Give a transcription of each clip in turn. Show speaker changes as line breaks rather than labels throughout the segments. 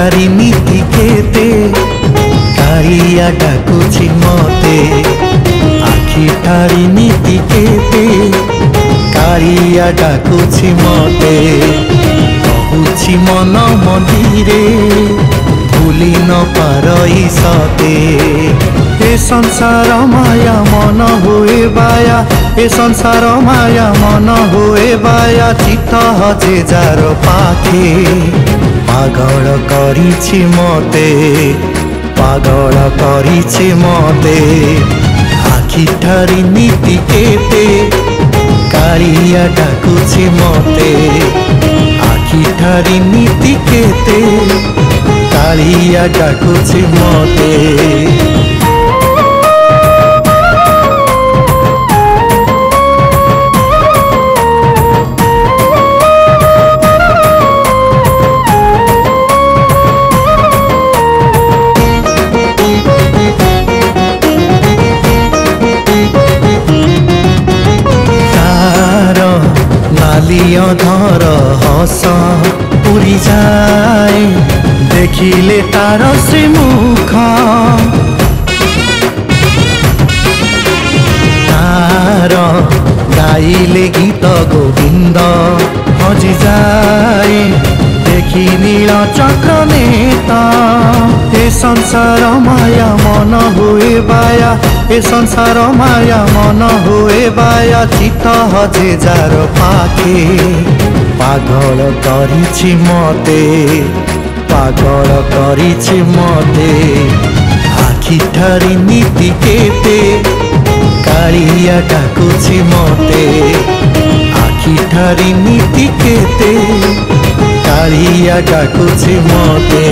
ठारी नीति केते कालिया डाकुछि मते आखि ठारी नीति केते कालिया डाकुछि मते कहूछि मन मंदिरे भूली न पारई सते ए संसार माया मन हुए बाया ए संसार माया मन हुए बाया चित्त हजे जार पाखे पागल करिछि मते पागल करिछि मते आखि ठारी नीति केते कालिया डाकुछि मते आखि ठारी नीति केते कालिया डाकुछि मते धर हस उड़ी जाए देखिले तार से मुख तार गाइले गीत गोविंद हजि जाए देखी नील चक्र नेता ए संसार माया मन हुए बाया ए संसार माया मन हुए बाया चित्त हजे जार पाखे पागल करिछि मते पागल करिछि मते आखि ठारी नीति केते कालिया डाकुछि मते आखि ठारी नीति केते कालिया डाकुछि मते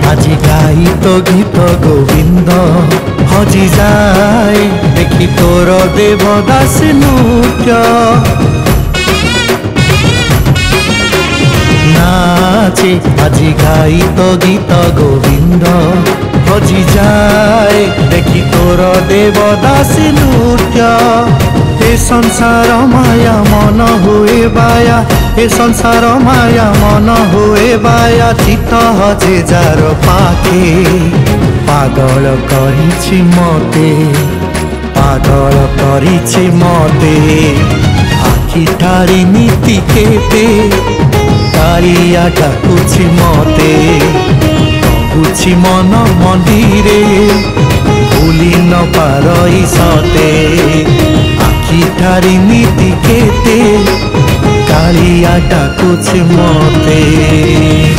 आज गाई तो गीत गोविंद हजि जाए देखी तोर देवदास नृत्य नाचे आज गाई तो गीत गोविंद हजि जाए देखी तोर देवदास नृत्य ए संसार माया मन हुए बाया ए संसार माया मन हुए बाया चित्त हजे जार पाखे पागल करिछि मते पागल करिछि मते आखि ठारी नीति केते कालिया डाकुछि मते कहूछि मन मंदिरे भूली न पारई सते आखि ठारी नीति केते कालिया डाकुछि मते।